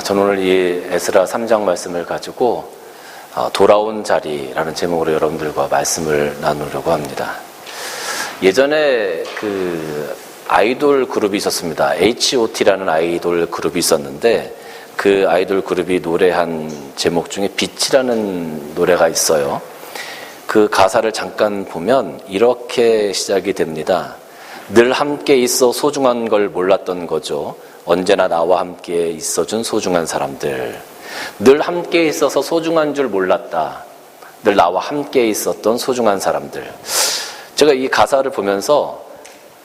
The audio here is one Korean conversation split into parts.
저는 오늘 이 에스라 3장 말씀을 가지고 돌아온 자리라는 제목으로 여러분들과 말씀을 나누려고 합니다. 예전에 그 아이돌 그룹이 있었습니다. H.O.T라는 아이돌 그룹이 있었는데 그 아이돌 그룹이 노래한 제목 중에 빛이라는 노래가 있어요. 그 가사를 잠깐 보면 이렇게 시작이 됩니다. 늘 함께 있어 소중한 걸 몰랐던 거죠. 언제나 나와 함께 있어준 소중한 사람들. 늘 함께 있어서 소중한 줄 몰랐다. 늘 나와 함께 있었던 소중한 사람들. 제가 이 가사를 보면서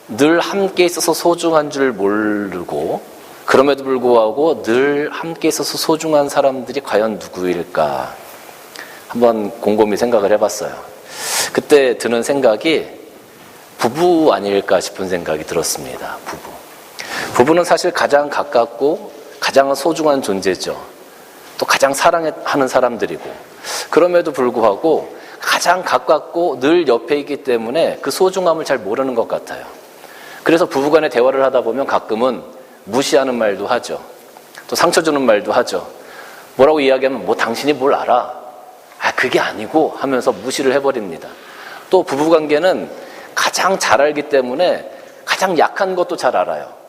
늘 함께 있어서 소중한 줄 모르고 그럼에도 불구하고 늘 함께 있어서 소중한 사람들이 과연 누구일까 한번 곰곰이 생각을 해봤어요. 그때 드는 생각이 부부 아닐까 싶은 생각이 들었습니다. 부부는 사실 가장 가깝고 가장 소중한 존재죠. 또 가장 사랑하는 사람들이고 그럼에도 불구하고 가장 가깝고 늘 옆에 있기 때문에 그 소중함을 잘 모르는 것 같아요. 그래서 부부간의 대화를 하다 보면 가끔은 무시하는 말도 하죠. 또 상처 주는 말도 하죠. 뭐라고 이야기하면 뭐 당신이 뭘 알아? 그게 아니고 하면서 무시를 해버립니다. 또 부부관계는 가장 잘 알기 때문에 가장 약한 것도 잘 알아요.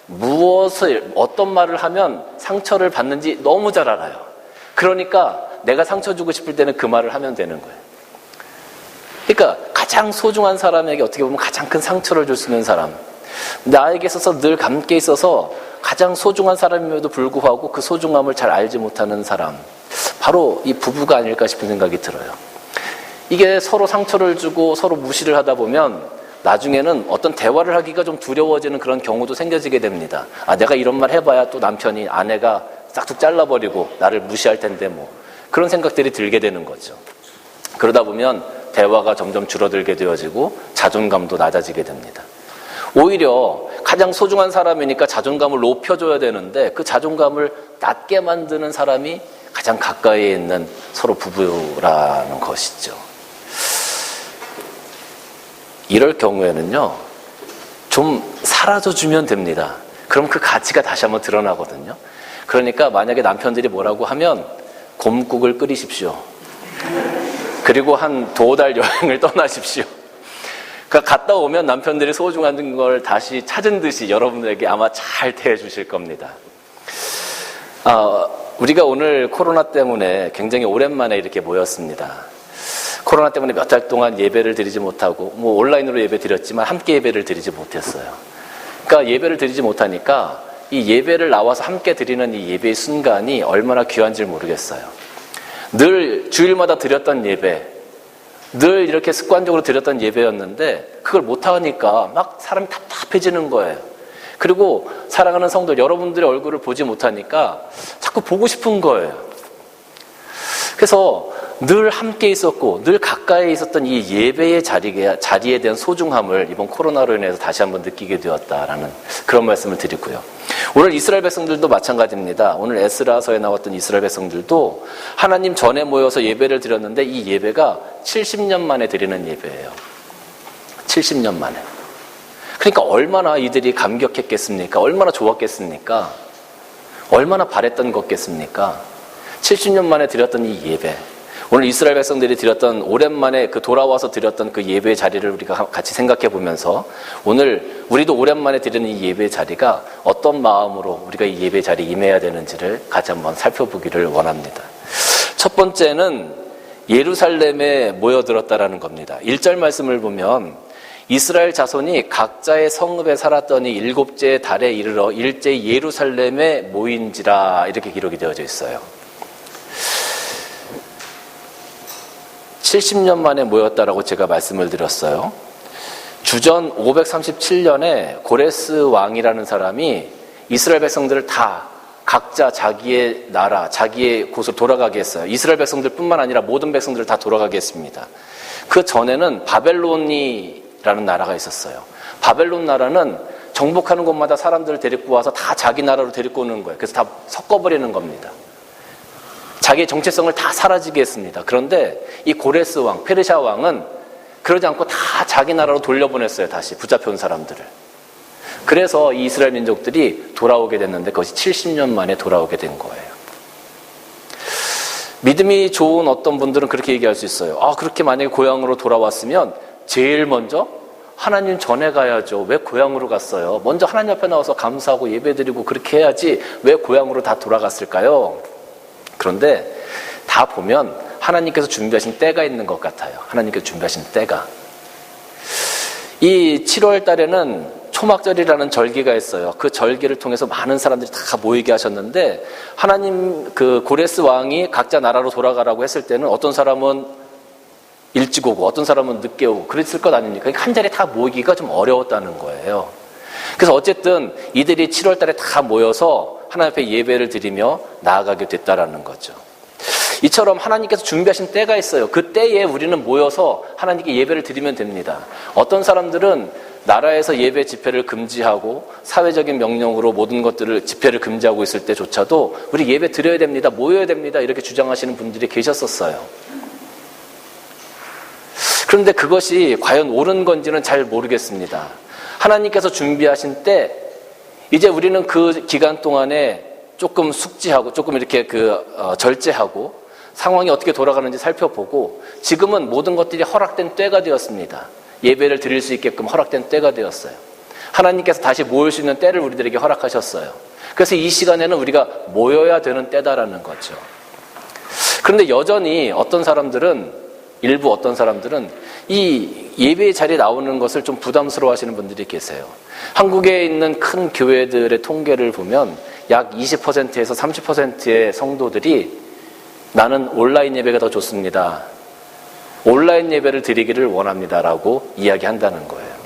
무엇을 어떤 말을 하면 상처를 받는지 너무 잘 알아요. 그러니까 내가 상처 주고 싶을 때는 그 말을 하면 되는 거예요. 그러니까 가장 소중한 사람에게 어떻게 보면 가장 큰 상처를 줄 수 있는 사람, 나에게 있어서 늘 함께 있어서 가장 소중한 사람임에도 불구하고 그 소중함을 잘 알지 못하는 사람, 바로 이 부부가 아닐까 싶은 생각이 들어요. 이게 서로 상처를 주고 서로 무시를 하다 보면 나중에는 어떤 대화를 하기가 좀 두려워지는 그런 경우도 생겨지게 됩니다. 내가 이런 말 해봐야 또 남편이 아내가 싹둑 잘라버리고 나를 무시할 텐데 뭐 그런 생각들이 들게 되는 거죠. 그러다 보면 대화가 점점 줄어들게 되어지고 자존감도 낮아지게 됩니다. 오히려 가장 소중한 사람이니까 자존감을 높여줘야 되는데 그 자존감을 낮게 만드는 사람이 가장 가까이에 있는 서로 부부라는 것이죠. 이럴 경우에는요, 좀 사라져주면 됩니다. 그럼 그 가치가 다시 한번 드러나거든요. 그러니까 만약에 남편들이 뭐라고 하면 곰국을 끓이십시오. 그리고 한 2달 여행을 떠나십시오. 그러니까 갔다 오면 남편들이 소중한 걸 다시 찾은 듯이 여러분들에게 아마 잘 대해주실 겁니다. 우리가 오늘 코로나 때문에 굉장히 오랜만에 이렇게 모였습니다. 코로나 때문에 몇 달 동안 예배를 드리지 못하고 뭐 온라인으로 예배 드렸지만 함께 예배를 드리지 못했어요. 그러니까 예배를 드리지 못하니까 이 예배를 나와서 함께 드리는 이 예배의 순간이 얼마나 귀한지 모르겠어요. 늘 주일마다 드렸던 예배, 늘 이렇게 습관적으로 드렸던 예배였는데 그걸 못하니까 막 사람이 답답해지는 거예요. 그리고 사랑하는 성도 여러분들의 얼굴을 보지 못하니까 자꾸 보고 싶은 거예요. 그래서 늘 함께 있었고 늘 가까이 있었던 이 예배의 자리에 대한 소중함을 이번 코로나로 인해서 다시 한번 느끼게 되었다라는 그런 말씀을 드리고요. 오늘 이스라엘 백성들도 마찬가지입니다. 오늘 에스라서에 나왔던 이스라엘 백성들도 하나님 전에 모여서 예배를 드렸는데 이 예배가 70년 만에 드리는 예배예요. 70년 만에. 그러니까 얼마나 이들이 감격했겠습니까? 얼마나 좋았겠습니까? 얼마나 바랬던 것겠습니까? 70년 만에 드렸던 이 예배, 오늘 이스라엘 백성들이 드렸던 오랜만에 돌아와서 드렸던 그 예배의 자리를 우리가 같이 생각해 보면서 오늘 우리도 오랜만에 드리는 이 예배의 자리가 어떤 마음으로 우리가 이 예배의 자리에 임해야 되는지를 같이 한번 살펴보기를 원합니다. 첫 번째는 예루살렘에 모여들었다라는 겁니다. 1절 말씀을 보면 이스라엘 자손이 각자의 성읍에 살았더니 7째 달에 이르러 일제 예루살렘에 모인지라 이렇게 기록이 되어져 있어요. 70년 만에 모였다라고 제가 말씀을 드렸어요. 주전 537년에 고레스 왕이라는 사람이 이스라엘 백성들을 다 각자 자기의 나라, 자기의 곳으로 돌아가게 했어요. 이스라엘 백성들뿐만 아니라 모든 백성들을 다 돌아가게 했습니다. 그 전에는 바벨론이라는 나라가 있었어요. 바벨론 나라는 정복하는 곳마다 사람들을 데리고 와서 다 자기 나라로 데리고 오는 거예요. 그래서 다 섞어버리는 겁니다. 자기의 정체성을 다 사라지게 했습니다. 그런데 이 고레스 왕, 페르시아 왕은 그러지 않고 다 자기 나라로 돌려보냈어요. 다시 붙잡혀온 사람들을. 그래서 이 이스라엘 민족들이 돌아오게 됐는데 그것이 70년 만에 돌아오게 된 거예요. 믿음이 좋은 어떤 분들은 그렇게 얘기할 수 있어요. 그렇게 만약에 고향으로 돌아왔으면 제일 먼저 하나님 전에 가야죠. 왜 고향으로 갔어요? 먼저 하나님 앞에 나와서 감사하고 예배드리고 그렇게 해야지 왜 고향으로 다 돌아갔을까요? 그런데 다 보면 하나님께서 준비하신 때가 있는 것 같아요. 하나님께서 준비하신 때가. 이 7월 달에는 초막절이라는 절기가 있어요. 그 절기를 통해서 많은 사람들이 다 모이게 하셨는데 하나님 그 고레스 왕이 각자 나라로 돌아가라고 했을 때는 어떤 사람은 일찍 오고 어떤 사람은 늦게 오고 그랬을 것 아닙니까? 그러니까 한 자리에 다 모이기가 좀 어려웠다는 거예요. 그래서 어쨌든 이들이 7월 달에 다 모여서 하나님 앞에 예배를 드리며 나아가게 됐다라는 거죠. 이처럼 하나님께서 준비하신 때가 있어요. 그 때에 우리는 모여서 하나님께 예배를 드리면 됩니다. 어떤 사람들은 나라에서 예배 집회를 금지하고 사회적인 명령으로 모든 것들을 집회를 금지하고 있을 때조차도 우리 예배 드려야 됩니다. 모여야 됩니다. 이렇게 주장하시는 분들이 계셨었어요. 그런데 그것이 과연 옳은 건지는 잘 모르겠습니다. 하나님께서 준비하신 때 이제 우리는 그 기간 동안에 조금 숙지하고 조금 이렇게 절제하고 상황이 어떻게 돌아가는지 살펴보고 지금은 모든 것들이 허락된 때가 되었습니다. 예배를 드릴 수 있게끔 허락된 때가 되었어요. 하나님께서 다시 모일 수 있는 때를 우리들에게 허락하셨어요. 그래서 이 시간에는 우리가 모여야 되는 때다라는 거죠. 그런데 여전히 일부 어떤 사람들은 이 예배의 자리에 나오는 것을 좀 부담스러워 하시는 분들이 계세요. 한국에 있는 큰 교회들의 통계를 보면 약 20%에서 30%의 성도들이 나는 온라인 예배가 더 좋습니다. 온라인 예배를 드리기를 원합니다라고 이야기한다는 거예요.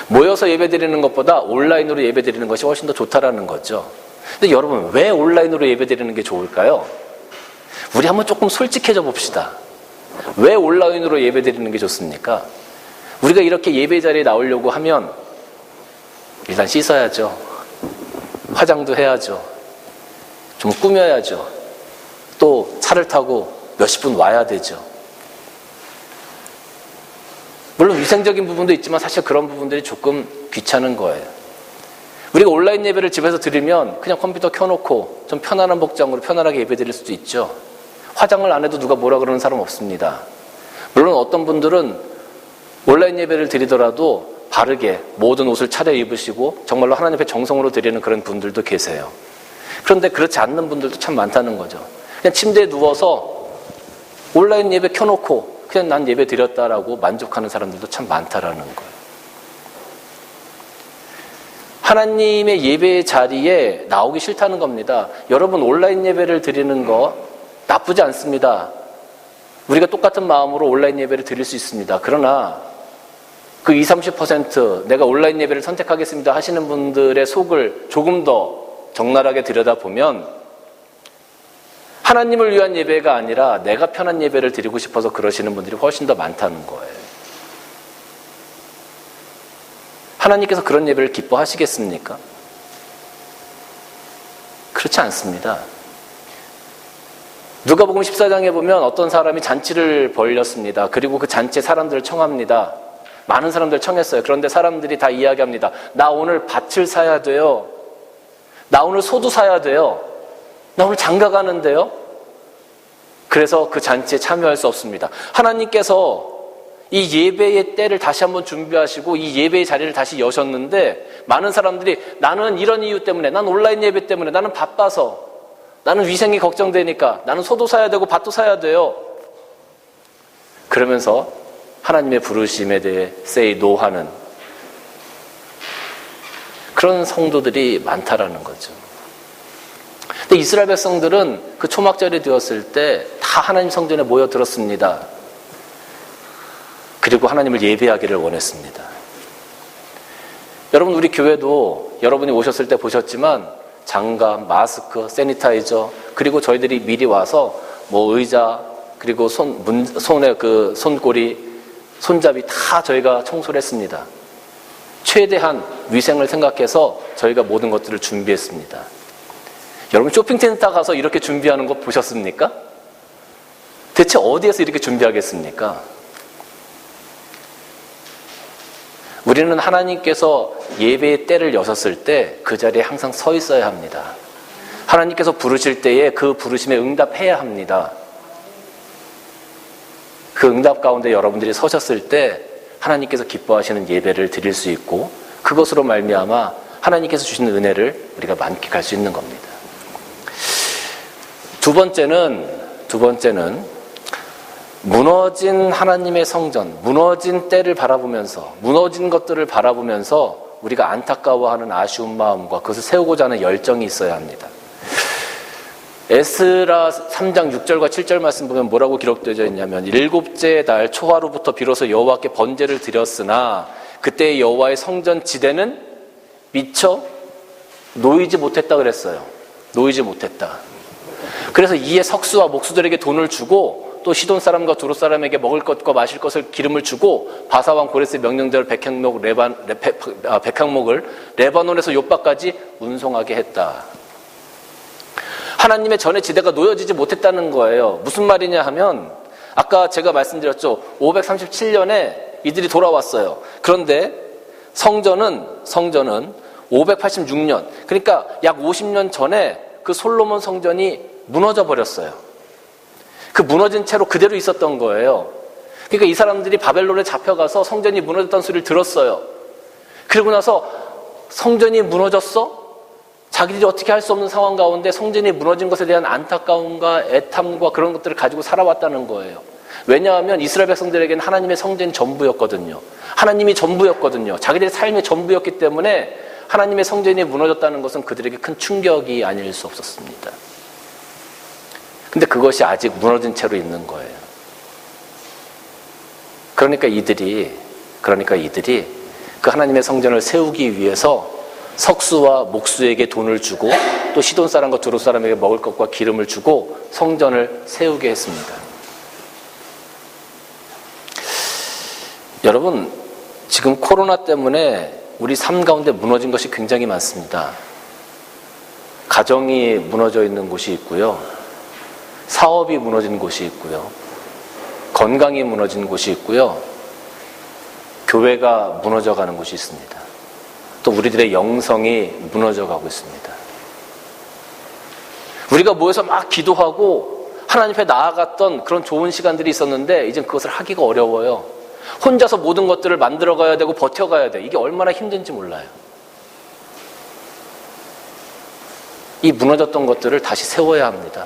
모여서 예배 드리는 것보다 온라인으로 예배 드리는 것이 훨씬 더 좋다라는 거죠. 근데 여러분, 왜 온라인으로 예배 드리는 게 좋을까요? 우리 한번 조금 솔직해져 봅시다. 왜 온라인으로 예배 드리는 게 좋습니까? 우리가 이렇게 예배 자리에 나오려고 하면 일단 씻어야죠. 화장도 해야죠. 좀 꾸며야죠. 또 차를 타고 몇십 분 와야 되죠. 물론 위생적인 부분도 있지만 사실 그런 부분들이 조금 귀찮은 거예요. 우리가 온라인 예배를 집에서 드리면 그냥 컴퓨터 켜놓고 좀 편안한 복장으로 편안하게 예배 드릴 수도 있죠. 화장을 안 해도 누가 뭐라 그러는 사람 없습니다. 물론 어떤 분들은 온라인 예배를 드리더라도 바르게 모든 옷을 차려입으시고 정말로 하나님 앞에 정성으로 드리는 그런 분들도 계세요. 그런데 그렇지 않는 분들도 참 많다는 거죠. 그냥 침대에 누워서 온라인 예배 켜놓고 그냥 난 예배 드렸다라고 만족하는 사람들도 참 많다라는 거예요. 하나님의 예배의 자리에 나오기 싫다는 겁니다. 여러분, 온라인 예배를 드리는 거 나쁘지 않습니다. 우리가 똑같은 마음으로 온라인 예배를 드릴 수 있습니다. 그러나 그 20, 30% 내가 온라인 예배를 선택하겠습니다 하시는 분들의 속을 조금 더 적나라하게 들여다보면 하나님을 위한 예배가 아니라 내가 편한 예배를 드리고 싶어서 그러시는 분들이 훨씬 더 많다는 거예요. 하나님께서 그런 예배를 기뻐하시겠습니까? 그렇지 않습니다. 누가복음 14장에 보면 어떤 사람이 잔치를 벌였습니다. 그리고 그 잔치에 사람들을 청합니다. 많은 사람들을 청했어요. 그런데 사람들이 다 이야기합니다. 나 오늘 밭을 사야 돼요. 나 오늘 소도 사야 돼요. 나 오늘 장가 가는데요. 그래서 그 잔치에 참여할 수 없습니다. 하나님께서 이 예배의 때를 다시 한번 준비하시고 이 예배의 자리를 다시 여셨는데 많은 사람들이 나는 이런 이유 때문에, 난 온라인 예배 때문에, 나는 바빠서, 나는 위생이 걱정되니까, 나는 소도 사야 되고 밭도 사야 돼요. 그러면서 하나님의 부르심에 대해 say no 하는 그런 성도들이 많다라는 거죠. 근데 이스라엘 백성들은 그 초막절이 되었을 때 다 하나님 성전에 모여들었습니다. 그리고 하나님을 예배하기를 원했습니다. 여러분, 우리 교회도 여러분이 오셨을 때 보셨지만 장갑, 마스크, 세니타이저, 그리고 저희들이 미리 와서 뭐 의자, 그리고 손에 그 손고리, 손잡이 다 저희가 청소를 했습니다. 최대한 위생을 생각해서 저희가 모든 것들을 준비했습니다. 여러분, 쇼핑센터 가서 이렇게 준비하는 거 보셨습니까? 대체 어디에서 이렇게 준비하겠습니까? 우리는 하나님께서 예배의 때를 여셨을 때 그 자리에 항상 서 있어야 합니다. 하나님께서 부르실 때에 그 부르심에 응답해야 합니다. 그 응답 가운데 여러분들이 서셨을 때 하나님께서 기뻐하시는 예배를 드릴 수 있고 그것으로 말미암아 하나님께서 주시는 은혜를 우리가 만끽할 수 있는 겁니다. 두 번째는 무너진 하나님의 성전, 무너진 때를 바라보면서, 무너진 것들을 바라보면서 우리가 안타까워하는 아쉬운 마음과 그것을 세우고자 하는 열정이 있어야 합니다. 에스라 3장 6절과 7절 말씀 보면 뭐라고 기록되어 있냐면, 일곱째 날 초하루부터 비로소 여호와께 번제를 드렸으나 그때 여호와의 성전 지대는 미처 놓이지 못했다 그랬어요. 놓이지 못했다. 그래서 이에 석수와 목수들에게 돈을 주고 또 시돈 사람과 두로 사람에게 먹을 것과 마실 것을 기름을 주고 바사왕 고레스의 명령대로 백향목을 레바논에서 욥바까지 운송하게 했다. 하나님의 전의 지대가 놓여지지 못했다는 거예요. 무슨 말이냐 하면 아까 제가 말씀드렸죠. 537년에 이들이 돌아왔어요. 그런데 성전은 586년, 그러니까 약 50년 전에 그 솔로몬 성전이 무너져 버렸어요. 그 무너진 채로 그대로 있었던 거예요. 그러니까 이 사람들이 바벨론에 잡혀가서 성전이 무너졌다는 소리를 들었어요. 그리고 나서 성전이 무너졌어? 자기들이 어떻게 할 수 없는 상황 가운데 성전이 무너진 것에 대한 안타까움과 애탐과 그런 것들을 가지고 살아왔다는 거예요. 왜냐하면 이스라엘 백성들에게는 하나님의 성전이 전부였거든요. 하나님이 전부였거든요. 자기들의 삶이 전부였기 때문에 하나님의 성전이 무너졌다는 것은 그들에게 큰 충격이 아닐 수 없었습니다. 근데 그것이 아직 무너진 채로 있는 거예요. 그러니까 이들이 그 하나님의 성전을 세우기 위해서 석수와 목수에게 돈을 주고 또 시돈 사람과 두로 사람에게 먹을 것과 기름을 주고 성전을 세우게 했습니다. 여러분, 지금 코로나 때문에 우리 삶 가운데 무너진 것이 굉장히 많습니다. 가정이 무너져 있는 곳이 있고요. 사업이 무너진 곳이 있고요. 건강이 무너진 곳이 있고요. 교회가 무너져가는 곳이 있습니다. 또 우리들의 영성이 무너져가고 있습니다. 우리가 모여서 막 기도하고 하나님 앞에 나아갔던 그런 좋은 시간들이 있었는데 이제 그것을 하기가 어려워요. 혼자서 모든 것들을 만들어가야 되고 버텨가야 돼. 이게 얼마나 힘든지 몰라요. 이 무너졌던 것들을 다시 세워야 합니다.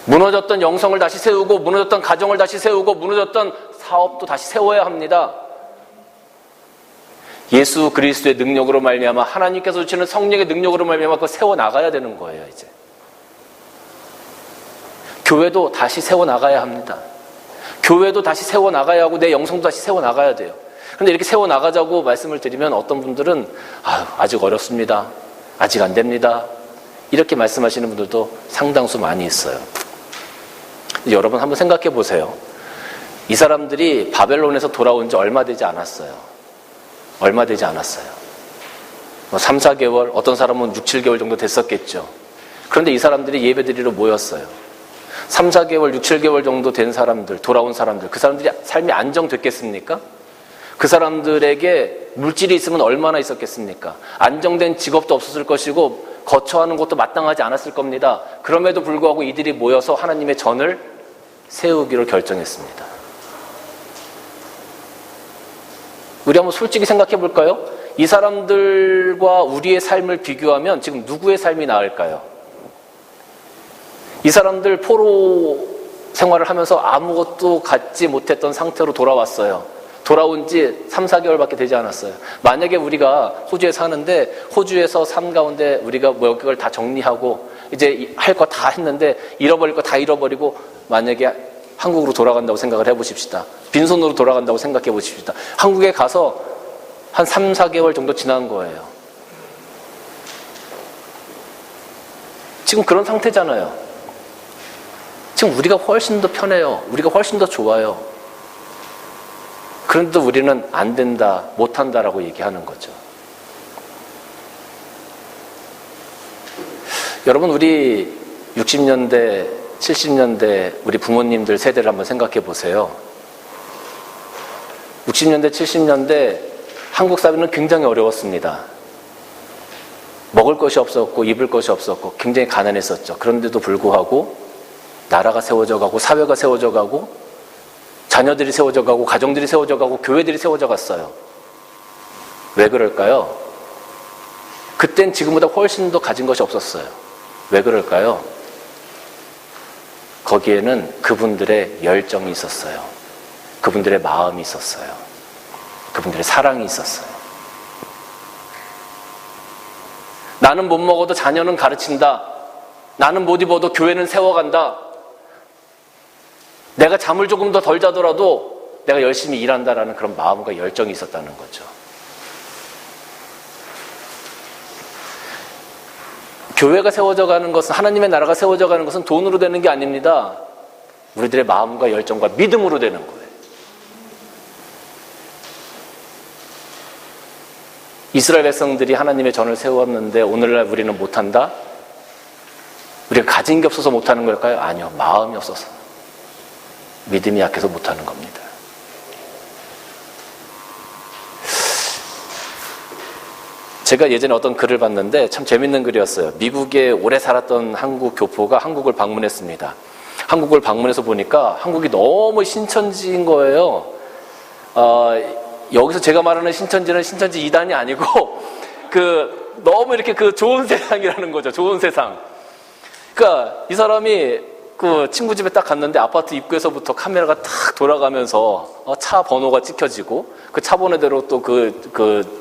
무너졌던 영성을 다시 세우고 무너졌던 가정을 다시 세우고 무너졌던 사업도 다시 세워야 합니다. 예수 그리스도의 능력으로 말미암아 하나님께서 주시는 성령의 능력으로 말미암아 그거 세워나가야 되는 거예요. 이제 교회도 다시 세워나가야 합니다. 교회도 다시 세워나가야 하고 내 영성도 다시 세워나가야 돼요. 그런데 이렇게 세워나가자고 말씀을 드리면 어떤 분들은 아직 어렵습니다. 아직 안 됩니다. 이렇게 말씀하시는 분들도 상당수 많이 있어요. 여러분 한번 생각해 보세요. 이 사람들이 바벨론에서 돌아온 지 얼마 되지 않았어요. 얼마 되지 않았어요. 3, 4개월, 어떤 사람은 6, 7개월 정도 됐었겠죠. 그런데 이 사람들이 예배드리러 모였어요. 3, 4개월, 6, 7개월 정도 된 사람들, 돌아온 사람들, 그 사람들이 삶이 안정됐겠습니까? 그 사람들에게 물질이 있으면 얼마나 있었겠습니까? 안정된 직업도 없었을 것이고 거처하는 것도 마땅하지 않았을 겁니다. 그럼에도 불구하고 이들이 모여서 하나님의 전을 세우기로 결정했습니다. 우리 한번 솔직히 생각해 볼까요? 이 사람들과 우리의 삶을 비교하면 지금 누구의 삶이 나을까요? 이 사람들 포로 생활을 하면서 아무것도 갖지 못했던 상태로 돌아왔어요. 돌아온 지 3, 4개월밖에 되지 않았어요. 만약에 우리가 호주에 사는데 호주에서 삶 가운데 우리가 뭐 그걸 다 정리하고 이제 할 거 다 했는데 잃어버릴 거 다 잃어버리고 만약에 한국으로 돌아간다고 생각을 해보십시다. 빈손으로 돌아간다고 생각해 보십시다. 한국에 가서 한 3, 4개월 정도 지난 거예요. 지금 그런 상태잖아요. 지금 우리가 훨씬 더 편해요. 우리가 훨씬 더 좋아요. 그런데도 우리는 안 된다, 못한다라고 얘기하는 거죠. 여러분, 우리 60년대, 70년대 우리 부모님들 세대를 한번 생각해 보세요. 60년대, 70년대 한국 사회는 굉장히 어려웠습니다. 먹을 것이 없었고 입을 것이 없었고 굉장히 가난했었죠. 그런데도 불구하고 나라가 세워져 가고 사회가 세워져 가고 자녀들이 세워져 가고 가정들이 세워져 가고 교회들이 세워져 갔어요. 왜 그럴까요? 그땐 지금보다 훨씬 더 가진 것이 없었어요. 왜 그럴까요? 거기에는 그분들의 열정이 있었어요. 그분들의 마음이 있었어요. 그분들의 사랑이 있었어요. 나는 못 먹어도 자녀는 가르친다. 나는 못 입어도 교회는 세워간다. 내가 잠을 조금 더 덜 자더라도 내가 열심히 일한다라는 그런 마음과 열정이 있었다는 거죠. 교회가 세워져 가는 것은, 하나님의 나라가 세워져 가는 것은 돈으로 되는 게 아닙니다. 우리들의 마음과 열정과 믿음으로 되는 거예요. 이스라엘 백성들이 하나님의 전을 세웠는데 오늘날 우리는 못한다? 우리가 가진 게 없어서 못하는 걸까요? 아니요. 마음이 없어서. 믿음이 약해서 못하는 겁니다. 제가 예전에 어떤 글을 봤는데 참 재밌는 글이었어요. 미국에 오래 살았던 한국 교포가 한국을 방문했습니다. 한국을 방문해서 보니까 한국이 너무 신천지인 거예요. 여기서 제가 말하는 신천지는 신천지 이단이 아니고 너무 이렇게 좋은 세상이라는 거죠. 좋은 세상. 그러니까 이 사람이 친구 집에 딱 갔는데 아파트 입구에서부터 카메라가 탁 돌아가면서 차 번호가 찍혀지고 그 차 번호대로 또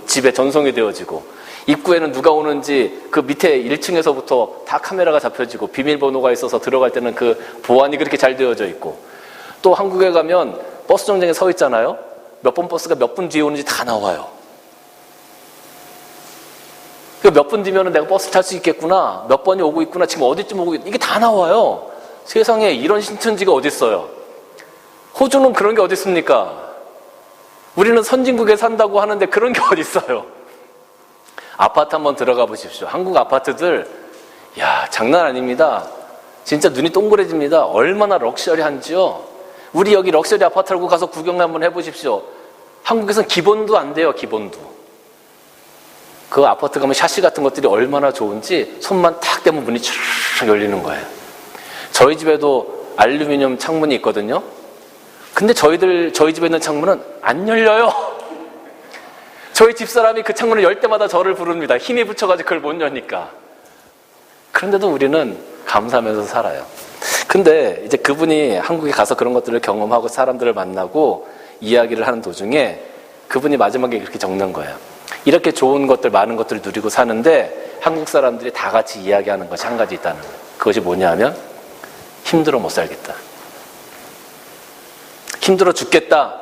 집에 전송이 되어지고 입구에는 누가 오는지 그 밑에 1층에서부터 다 카메라가 잡혀지고 비밀번호가 있어서 들어갈 때는 그 보안이 그렇게 잘 되어져 있고 또 한국에 가면 버스 정류장에 서 있잖아요. 몇 번 버스가 몇 분 뒤에 오는지 다 나와요. 몇 분 뒤면은 내가 버스 탈 수 있겠구나. 몇 번이 오고 있구나. 지금 어디쯤 오고 있구나. 이게 다 나와요. 세상에 이런 신천지가 어디 있어요? 호주는 그런 게 어디 있습니까? 우리는 선진국에 산다고 하는데 그런 게 어디 있어요? 아파트 한번 들어가 보십시오. 한국 아파트들, 야, 장난 아닙니다. 진짜 눈이 동그래집니다. 얼마나 럭셔리한지요. 우리 여기 럭셔리 아파트라고 가서 구경 한번 해보십시오. 한국에서는 기본도 안 돼요. 기본도. 그 아파트 가면 샤시 같은 것들이 얼마나 좋은지 손만 탁 대면 문이 쫙 열리는 거예요. 저희 집에도 알루미늄 창문이 있거든요. 근데 저희 집에 있는 창문은 안 열려요. 저희 집사람이 그 창문을 열 때마다 저를 부릅니다. 힘이 붙여가지고 그걸 못 여니까. 그런데도 우리는 감사하면서 살아요. 근데 이제 그분이 한국에 가서 그런 것들을 경험하고 사람들을 만나고 이야기를 하는 도중에 그분이 마지막에 이렇게 적는 거예요. 이렇게 좋은 것들, 많은 것들을 누리고 사는데 한국 사람들이 다 같이 이야기하는 것이 한 가지 있다는 거예요. 그것이 뭐냐면 힘들어 못 살겠다. 힘들어 죽겠다.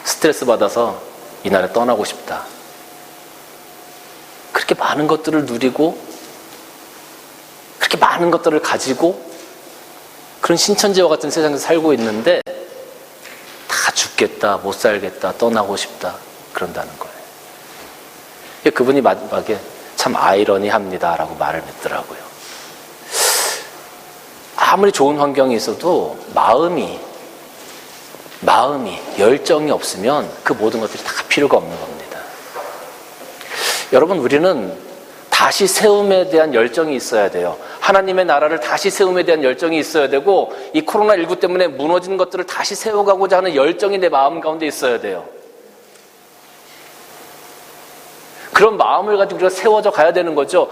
스트레스 받아서 이 나라 떠나고 싶다. 그렇게 많은 것들을 누리고 그렇게 많은 것들을 가지고 그런 신천지와 같은 세상에서 살고 있는데 다 죽겠다, 못 살겠다, 떠나고 싶다 그런다는 거예요. 그분이 마지막에 참 아이러니합니다 라고 말을 했더라고요. 아무리 좋은 환경이 있어도 마음이 열정이 없으면 그 모든 것들이 다 필요가 없는 겁니다. 여러분, 우리는 다시 세움에 대한 열정이 있어야 돼요. 하나님의 나라를 다시 세움에 대한 열정이 있어야 되고 이 코로나19 때문에 무너진 것들을 다시 세워가고자 하는 열정이 내 마음 가운데 있어야 돼요. 그런 마음을 가지고 우리가 세워져 가야 되는 거죠.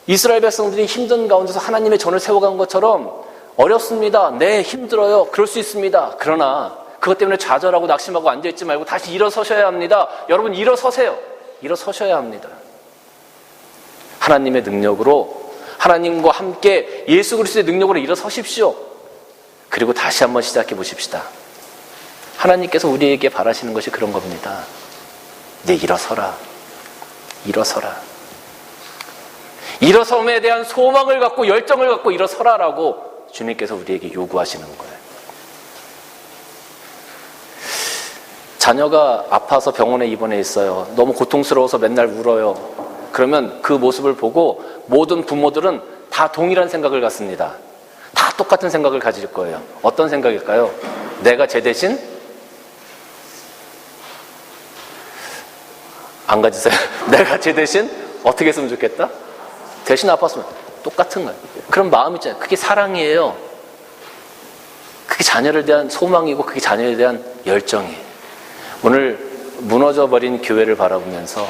이스라엘 백성들이 힘든 가운데서 하나님의 전을 세워간 것처럼 어렵습니다. 네, 힘들어요. 그럴 수 있습니다. 그러나 그것 때문에 좌절하고 낙심하고 앉아있지 말고 다시 일어서셔야 합니다. 여러분, 일어서세요. 일어서셔야 합니다. 하나님의 능력으로, 하나님과 함께 예수 그리스도의 능력으로 일어서십시오. 그리고 다시 한번 시작해 보십시다. 하나님께서 우리에게 바라시는 것이 그런 겁니다. 네, 일어서라. 일어서라. 일어섬에 대한 소망을 갖고 열정을 갖고 일어서라라고 주님께서 우리에게 요구하시는 거예요. 자녀가 아파서 병원에 입원해 있어요. 너무 고통스러워서 맨날 울어요. 그러면 그 모습을 보고 모든 부모들은 다 동일한 생각을 갖습니다. 다 똑같은 생각을 가질 거예요. 어떤 생각일까요? 내가 쟤 대신 안 가지세요? 내가 제 대신 어떻게 했으면 좋겠다? 대신 아팠으면 똑같은 거예요. 그런 마음 있잖아요. 그게 사랑이에요. 그게 자녀를 대한 소망이고 그게 자녀에 대한 열정이에요. 오늘 무너져버린 교회를 바라보면서,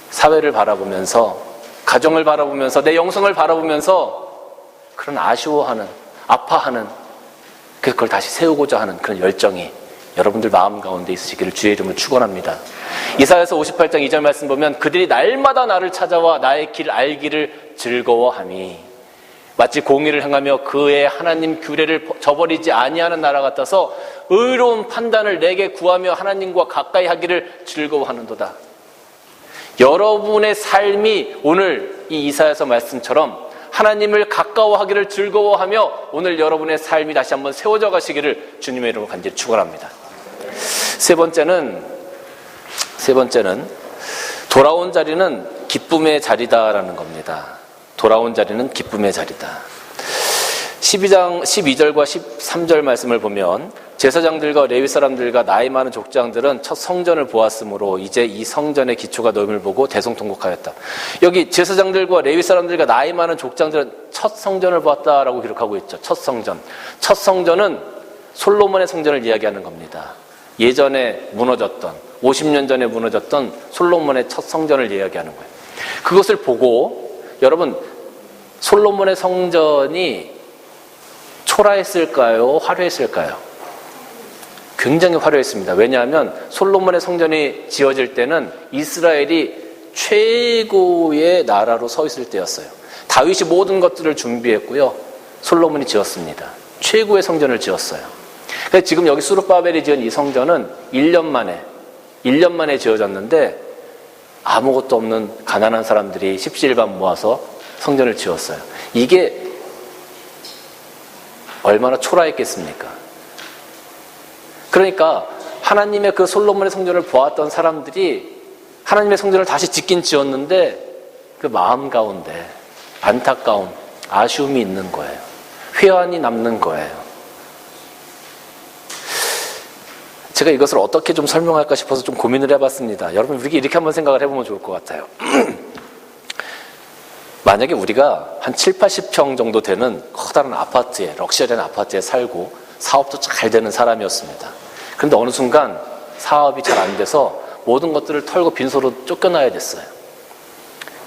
사회를 바라보면서, 가정을 바라보면서, 내 영성을 바라보면서 그런 아쉬워하는, 아파하는, 그걸 다시 세우고자 하는 그런 열정이 여러분들 마음 가운데 있으시기를 주의 이름으로 축원합니다. 이사야서 58장 2절 말씀 보면 그들이 날마다 나를 찾아와 나의 길 알기를 즐거워하니 마치 공의를 행하며 그의 하나님 규례를 저버리지 아니하는 나라 같아서 의로운 판단을 내게 구하며 하나님과 가까이 하기를 즐거워하는도다. 여러분의 삶이 오늘 이 이사야서 말씀처럼 하나님을 가까워하기를 즐거워하며 오늘 여러분의 삶이 다시 한번 세워져 가시기를 주님의 이름으로 간절히 축원합니다. 세 번째는 돌아온 자리는 기쁨의 자리다라는 겁니다. 돌아온 자리는 기쁨의 자리다. 12절과 13절 말씀을 보면 제사장들과 레위 사람들과 나이 많은 족장들은 첫 성전을 보았으므로 이제 이 성전의 기초가 놓임을 보고 대성통곡하였다. 여기 제사장들과 레위 사람들과 나이 많은 족장들은 첫 성전을 보았다라고 기록하고 있죠. 첫 성전. 첫 성전은 솔로몬의 성전을 이야기하는 겁니다. 예전에 무너졌던, 50년 전에 무너졌던 솔로몬의 첫 성전을 이야기하는 거예요. 그것을 보고 여러분, 솔로몬의 성전이 초라했을까요? 화려했을까요? 굉장히 화려했습니다. 왜냐하면 솔로몬의 성전이 지어질 때는 이스라엘이 최고의 나라로 서 있을 때였어요. 다윗이 모든 것들을 준비했고요. 솔로몬이 지었습니다. 최고의 성전을 지었어요. 그래서 지금 여기 스룹바벨이 지은 이 성전은 1년 만에 지어졌는데 아무것도 없는 가난한 사람들이 십시일반 모아서 성전을 지었어요. 이게 얼마나 초라했겠습니까? 그러니까 하나님의 그 솔로몬의 성전을 보았던 사람들이 하나님의 성전을 다시 짓긴 지었는데 그 마음 가운데 안타까움, 아쉬움이 있는 거예요. 회한이 남는 거예요. 제가 이것을 어떻게 좀 설명할까 싶어서 좀 고민을 해봤습니다. 여러분, 우리가 이렇게 한번 생각을 해보면 좋을 것 같아요. 만약에 우리가 한 7, 80평 정도 되는 커다란 아파트에, 럭셔리한 아파트에 살고 사업도 잘 되는 사람이었습니다. 그런데 어느 순간 사업이 잘 안 돼서 모든 것들을 털고 빈소로 쫓겨나야 됐어요.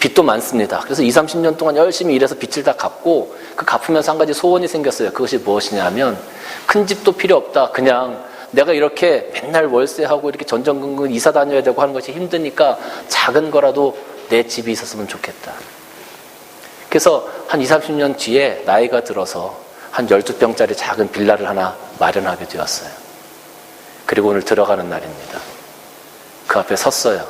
빚도 많습니다. 그래서 20, 30년 동안 열심히 일해서 빚을 다 갚고 그 갚으면서 한 가지 소원이 생겼어요. 그것이 무엇이냐면 큰 집도 필요 없다. 그냥 내가 이렇게 맨날 월세하고 이렇게 전전긍긍 이사 다녀야 되고 하는 것이 힘드니까 작은 거라도 내 집이 있었으면 좋겠다. 그래서 한 20, 30년 뒤에 나이가 들어서 한 12평짜리 작은 빌라를 하나 마련하게 되었어요. 그리고 오늘 들어가는 날입니다. 그 앞에 섰어요.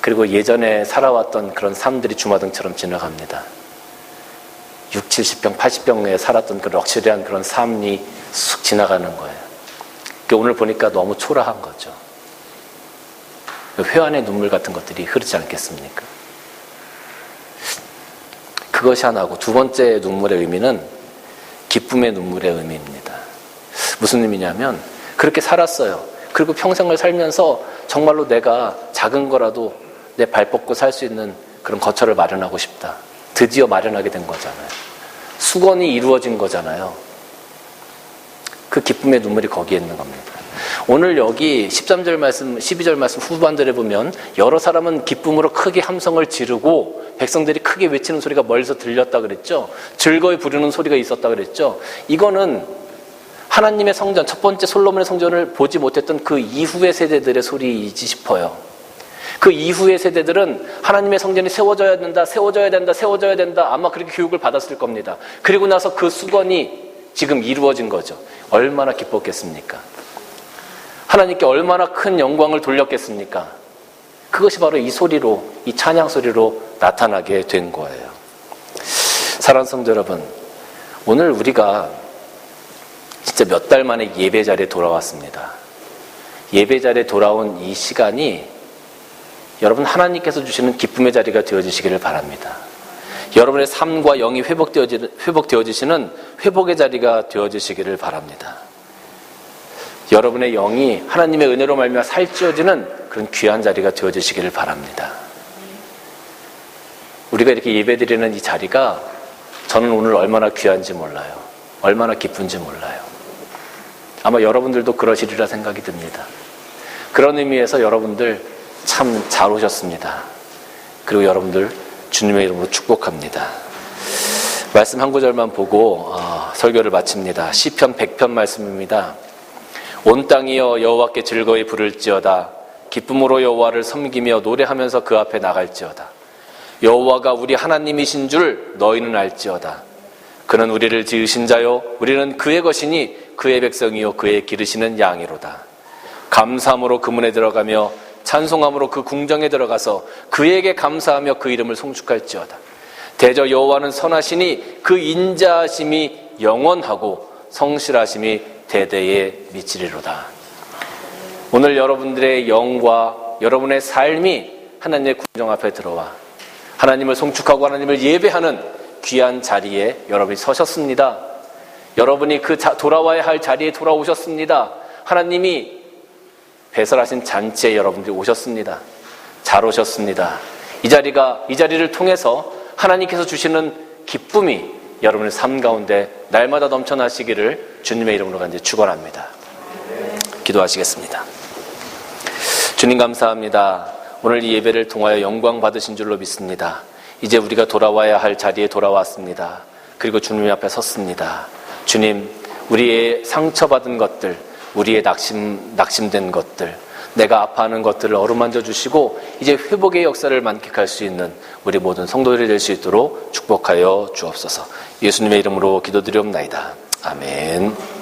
그리고 예전에 살아왔던 그런 삶들이 주마등처럼 지나갑니다. 6, 70평, 80평에 살았던 그 럭셔리한 그런 삶이 쑥 지나가는 거예요. 오늘 보니까 너무 초라한 거죠. 회한의 눈물 같은 것들이 흐르지 않겠습니까? 그것이 하나고, 두 번째 눈물의 의미는 기쁨의 눈물의 의미입니다. 무슨 의미냐면 그렇게 살았어요. 그리고 평생을 살면서 정말로 내가 작은 거라도 내 발 뻗고 살 수 있는 그런 거처를 마련하고 싶다. 드디어 마련하게 된 거잖아요. 수건이 이루어진 거잖아요. 그 기쁨의 눈물이 거기에 있는 겁니다. 오늘 여기 13절 말씀, 12절 말씀 후반절에 보면 여러 사람은 기쁨으로 크게 함성을 지르고 백성들이 크게 외치는 소리가 멀리서 들렸다 그랬죠. 즐거이 부르는 소리가 있었다 그랬죠. 이거는 하나님의 성전, 첫 번째 솔로몬의 성전을 보지 못했던 그 이후의 세대들의 소리이지 싶어요. 그 이후의 세대들은 하나님의 성전이 세워져야 된다, 세워져야 된다, 세워져야 된다. 아마 그렇게 교육을 받았을 겁니다. 그리고 나서 그 수건이 지금 이루어진 거죠. 얼마나 기뻤겠습니까? 하나님께 얼마나 큰 영광을 돌렸겠습니까? 그것이 바로 이 소리로, 이 찬양 소리로 나타나게 된 거예요. 사랑하는 성도 여러분, 오늘 우리가 진짜 몇 달 만에 예배 자리에 돌아왔습니다. 예배 자리에 돌아온 이 시간이 여러분 하나님께서 주시는 기쁨의 자리가 되어지시기를 바랍니다. 여러분의 삶과 영이 회복되어지시는 회복의 자리가 되어지시기를 바랍니다. 여러분의 영이 하나님의 은혜로 말미암아 살찌워지는 그런 귀한 자리가 되어주시기를 바랍니다. 우리가 이렇게 예배드리는 이 자리가 저는 오늘 얼마나 귀한지 몰라요. 얼마나 기쁜지 몰라요. 아마 여러분들도 그러시리라 생각이 듭니다. 그런 의미에서 여러분들 참 잘 오셨습니다. 그리고 여러분들 주님의 이름으로 축복합니다. 말씀 한 구절만 보고 설교를 마칩니다. 시편 100편 말씀입니다. 온 땅이여 여호와께 즐거이 부를지어다. 기쁨으로 여호와를 섬기며 노래하면서 그 앞에 나갈지어다. 여호와가 우리 하나님이신 줄 너희는 알지어다. 그는 우리를 지으신 자요 우리는 그의 것이니 그의 백성이요 그의 기르시는 양이로다. 감사함으로 그 문에 들어가며 찬송함으로 그 궁정에 들어가서 그에게 감사하며 그 이름을 송축할지어다. 대저 여호와는 선하시니 그 인자하심이 영원하고 성실하심이 대대에 미치리로다. 오늘 여러분들의 영과 여러분의 삶이 하나님의 궁정 앞에 들어와 하나님을 송축하고 하나님을 예배하는 귀한 자리에 여러분이 서셨습니다. 여러분이 돌아와야 할 자리에 돌아오셨습니다. 하나님이 배설하신 잔치에 여러분들이 오셨습니다. 잘 오셨습니다. 이 자리를 통해서 하나님께서 주시는 기쁨이 여러분의 삶 가운데 날마다 넘쳐나시기를 주님의 이름으로 간절히 축원합니다. 기도하시겠습니다. 주님 감사합니다. 오늘 이 예배를 통하여 영광 받으신 줄로 믿습니다. 이제 우리가 돌아와야 할 자리에 돌아왔습니다. 그리고 주님 앞에 섰습니다. 주님, 우리의 상처받은 것들, 우리의 낙심된 것들, 내가 아파하는 것들을 어루만져 주시고 이제 회복의 역사를 만끽할 수 있는 우리 모든 성도들이 될 수 있도록 축복하여 주옵소서. 예수님의 이름으로 기도드리옵나이다. 아멘.